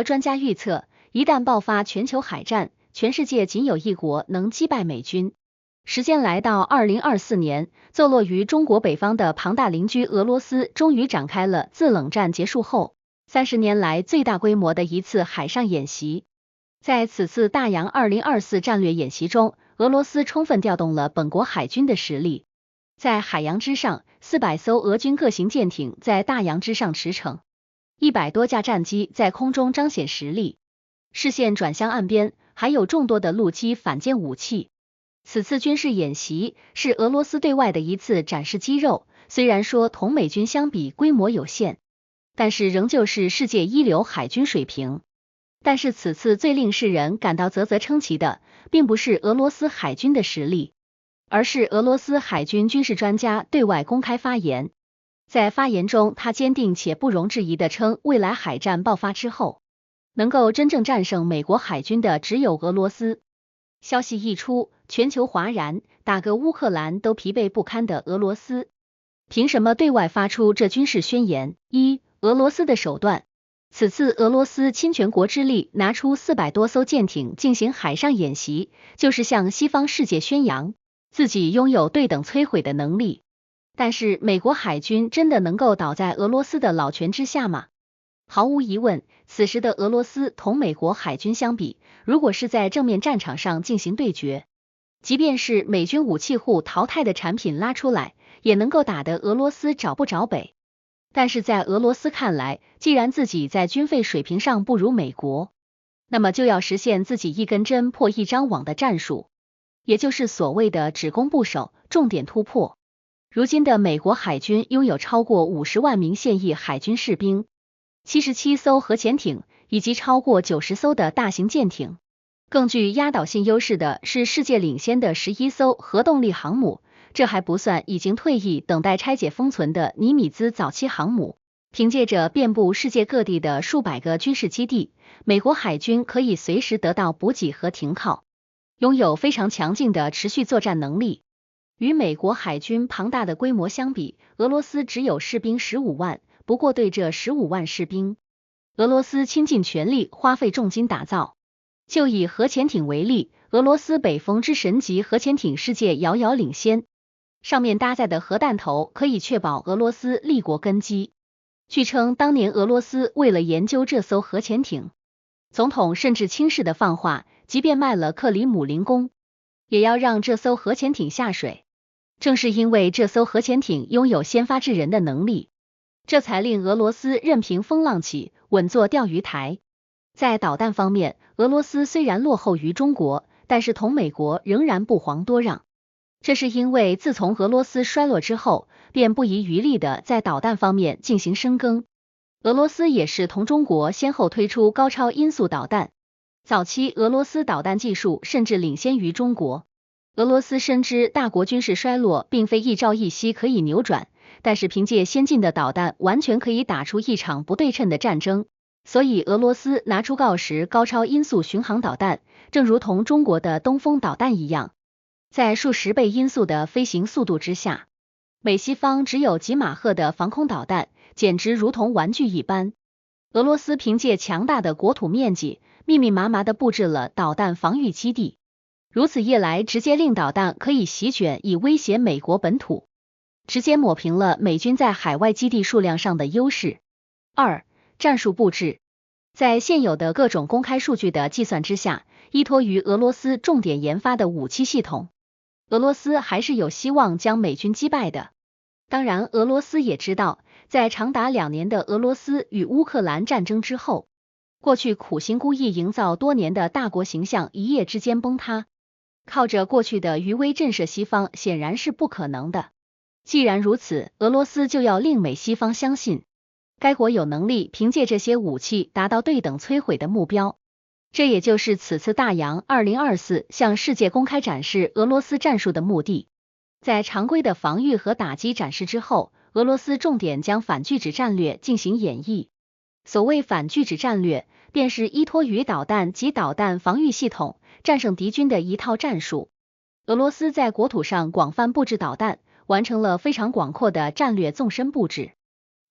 专家预测，一旦爆发全球海战，全世界仅有一国能击败美军。时间来到2024年，坐落于中国北方的庞大邻居俄罗斯终于展开了自冷战结束后30年来最大规模的一次海上演习。在此次大洋2024战略演习中，俄罗斯充分调动了本国海军的实力。在海洋之上，400艘俄军各型舰艇在大洋之上驰骋，100多架战机在空中彰显实力，视线转向岸边，还有众多的陆基反舰武器。此次军事演习是俄罗斯对外的一次展示肌肉，虽然说同美军相比规模有限，但是仍旧是世界一流海军水平。但是此次最令世人感到啧啧称奇的，并不是俄罗斯海军的实力，而是俄罗斯海军军事专家对外公开发言。在发言中，他坚定且不容置疑地称，未来海战爆发之后，能够真正战胜美国海军的只有俄罗斯。消息一出，全球哗然，打个乌克兰都疲惫不堪的俄罗斯，凭什么对外发出这军事宣言？俄罗斯的手段。此次俄罗斯倾全国之力拿出400多艘舰艇进行海上演习，就是向西方世界宣扬自己拥有对等摧毁的能力。但是美国海军真的能够倒在俄罗斯的老拳之下吗？毫无疑问，此时的俄罗斯同美国海军相比，如果是在正面战场上进行对决，即便是美军武器库淘汰的产品拉出来，也能够打得俄罗斯找不着北。但是在俄罗斯看来，既然自己在军费水平上不如美国，那么就要实现自己一根针破一张网的战术，也就是所谓的只攻不守，重点突破。如今的美国海军拥有超过50万名现役海军士兵，77艘核潜艇，以及超过90艘的大型舰艇。更具压倒性优势的是世界领先的11艘核动力航母，这还不算已经退役等待拆解封存的尼米兹早期航母。凭借着遍布世界各地的数百个军事基地，美国海军可以随时得到补给和停靠，拥有非常强劲的持续作战能力。与美国海军庞大的规模相比，俄罗斯只有士兵15万，不过对这15万士兵，俄罗斯倾尽全力花费重金打造。就以核潜艇为例，俄罗斯北风之神级核潜艇世界遥遥领先，上面搭载的核弹头可以确保俄罗斯立国根基。据称，当年俄罗斯为了研究这艘核潜艇，总统甚至轻视的放话，即便卖了克里姆林宫，也要让这艘核潜艇下水。正是因为这艘核潜艇拥有先发制人的能力，这才令俄罗斯任凭风浪起，稳坐钓鱼台。在导弹方面，俄罗斯虽然落后于中国，但是同美国仍然不遑多让。这是因为自从俄罗斯衰落之后，便不遗余力的在导弹方面进行深耕。俄罗斯也是同中国先后推出高超音速导弹，早期俄罗斯导弹技术甚至领先于中国。俄罗斯深知大国军事衰落并非一朝一夕可以扭转，但是凭借先进的导弹完全可以打出一场不对称的战争。所以俄罗斯拿出锆石高超音速巡航导弹，正如同中国的东风导弹一样，在数十倍音速的飞行速度之下，美西方只有几马赫的防空导弹，简直如同玩具一般。俄罗斯凭借强大的国土面积，密密麻麻地布置了导弹防御基地，如此一来，直接令导弹可以席卷以威胁美国本土，直接抹平了美军在海外基地数量上的优势。战术布置。在现有的各种公开数据的计算之下，依托于俄罗斯重点研发的武器系统，俄罗斯还是有希望将美军击败的。当然，俄罗斯也知道，在长达2年的俄罗斯与乌克兰战争之后，过去苦心孤诣营造多年的大国形象一夜之间崩塌，靠着过去的余威震慑西方显然是不可能的。既然如此，俄罗斯就要令美西方相信，该国有能力凭借这些武器达到对等摧毁的目标。这也就是此次大洋2024向世界公开展示俄罗斯战术的目的。在常规的防御和打击展示之后，俄罗斯重点将反拒止战略进行演绎。所谓反拒止战略，便是依托于导弹及导弹防御系统，战胜敌军的一套战术。俄罗斯在国土上广泛布置导弹，完成了非常广阔的战略纵深布置。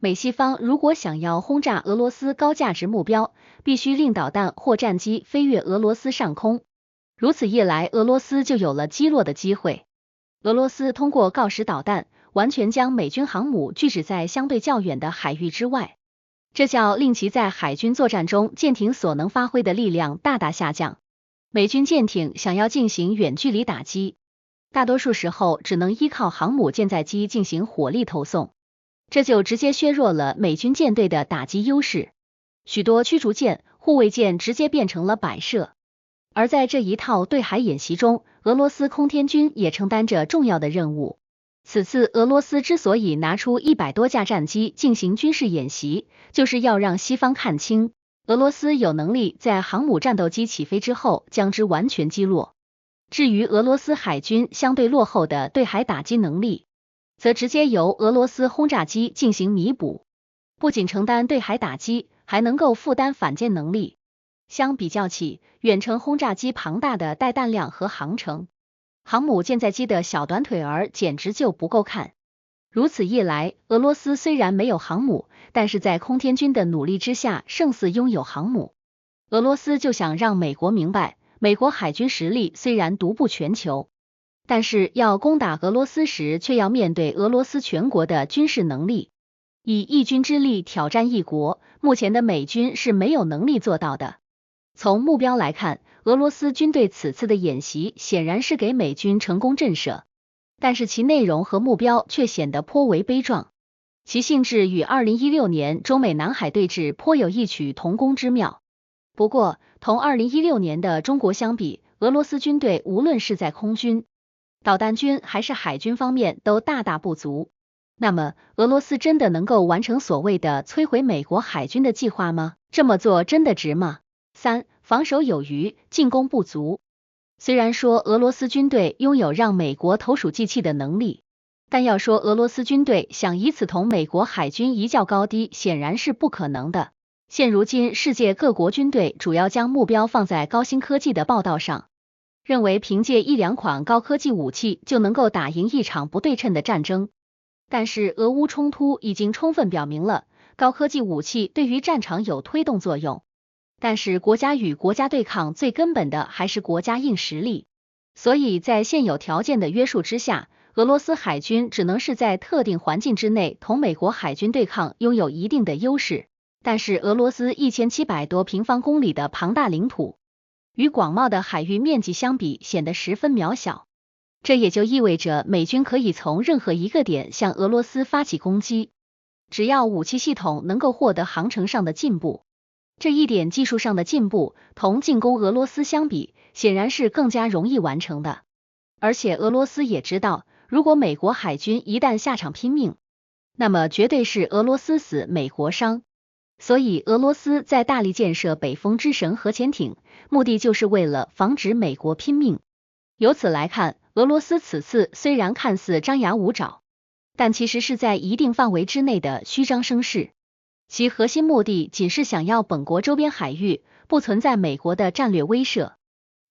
美西方如果想要轰炸俄罗斯高价值目标，必须令导弹或战机飞越俄罗斯上空，如此一来，俄罗斯就有了击落的机会。俄罗斯通过锆石导弹，完全将美军航母拒止在相对较远的海域之外，这叫令其在海军作战中舰艇所能发挥的力量大大下降。美军舰艇想要进行远距离打击，大多数时候只能依靠航母舰载机进行火力投送，这就直接削弱了美军舰队的打击优势，许多驱逐舰、护卫舰直接变成了摆设。而在这一套对海演习中，俄罗斯空天军也承担着重要的任务。此次俄罗斯之所以拿出100多架战机进行军事演习，就是要让西方看清，俄罗斯有能力在航母战斗机起飞之后将之完全击落。至于俄罗斯海军相对落后的对海打击能力，则直接由俄罗斯轰炸机进行弥补，不仅承担对海打击，还能够负担反舰能力。相比较起远程轰炸机庞大的带弹量和航程，航母舰载机的小短腿儿简直就不够看。如此一来，俄罗斯虽然没有航母，但是在空天军的努力之下，胜似拥有航母。俄罗斯就想让美国明白，美国海军实力虽然独步全球，但是要攻打俄罗斯时，却要面对俄罗斯全国的军事能力，以一军之力挑战一国，目前的美军是没有能力做到的。从目标来看，俄罗斯军队此次的演习显然是给美军成功震慑，但是其内容和目标却显得颇为悲壮，其性质与2016年中美南海对峙颇有异曲同工之妙。不过，同2016年的中国相比，俄罗斯军队无论是在空军、导弹军还是海军方面都大大不足。那么，俄罗斯真的能够完成所谓的摧毁美国海军的计划吗？这么做真的值吗？3. 防守有余，进攻不足。虽然说俄罗斯军队拥有让美国投鼠忌器的能力，但要说俄罗斯军队想以此同美国海军一较高低，显然是不可能的。现如今，世界各国军队主要将目标放在高新科技的报道上，认为凭借1-2款高科技武器就能够打赢一场不对称的战争。但是俄乌冲突已经充分表明了，高科技武器对于战场有推动作用，但是国家与国家对抗最根本的还是国家硬实力。所以在现有条件的约束之下，俄罗斯海军只能是在特定环境之内同美国海军对抗，拥有一定的优势。但是俄罗斯1700多平方公里的庞大领土，与广袤的海域面积相比，显得十分渺小。这也就意味着美军可以从任何一个点向俄罗斯发起攻击，只要武器系统能够获得航程上的进步。这一点技术上的进步，同进攻俄罗斯相比，显然是更加容易完成的。而且俄罗斯也知道，如果美国海军一旦下场拼命，那么绝对是俄罗斯死美国伤。所以俄罗斯在大力建设北风之神核潜艇，目的就是为了防止美国拼命。由此来看，俄罗斯此次虽然看似张牙舞爪，但其实是在一定范围之内的虚张声势，其核心目的仅是想要本国周边海域不存在美国的战略威慑，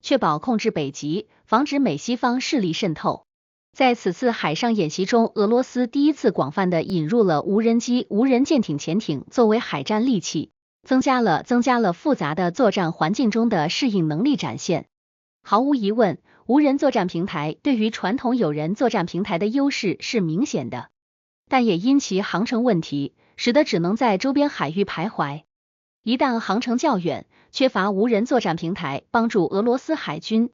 确保控制北极，防止美西方势力渗透。在此次海上演习中，俄罗斯第一次广泛的引入了无人机、无人舰艇、潜艇作为海战利器，增加了复杂的作战环境中的适应能力展现。毫无疑问，无人作战平台对于传统有人作战平台的优势是明显的，但也因其航程问题，使得只能在周边海域徘徊。一旦航程较远，缺乏无人作战平台帮助俄罗斯海军，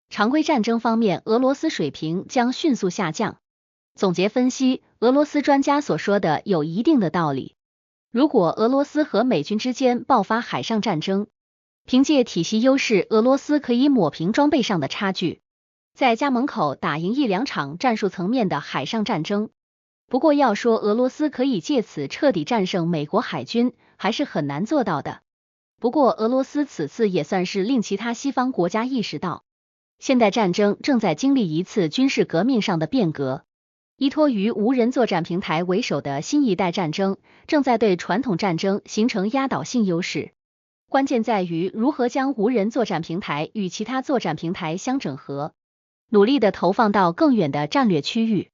常规战争方面，俄罗斯水平将迅速下降。总结分析，俄罗斯专家所说的有一定的道理。如果俄罗斯和美军之间爆发海上战争，凭借体系优势，俄罗斯可以抹平装备上的差距，在家门口打赢1-2场战术层面的海上战争。不过要说俄罗斯可以借此彻底战胜美国海军，还是很难做到的。不过俄罗斯此次也算是令其他西方国家意识到，现代战争正在经历一次军事革命上的变革，依托于无人作战平台为首的新一代战争正在对传统战争形成压倒性优势。关键在于如何将无人作战平台与其他作战平台相整合，努力的投放到更远的战略区域。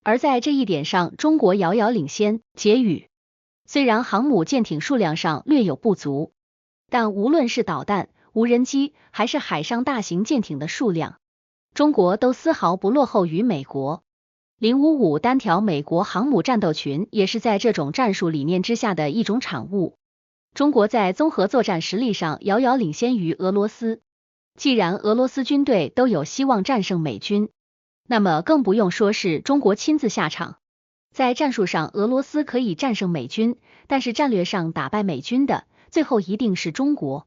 而在这一点上，中国遥遥领先。结语。虽然航母舰艇数量上略有不足，但无论是导弹、无人机，还是海上大型舰艇的数量，中国都丝毫不落后于美国。055单条美国航母战斗群也是在这种战术理念之下的一种产物。中国在综合作战实力上遥遥领先于俄罗斯。既然俄罗斯军队都有希望战胜美军，那么更不用说是中国亲自下场。在战术上，俄罗斯可以战胜美军，但是战略上打败美军的，最后一定是中国。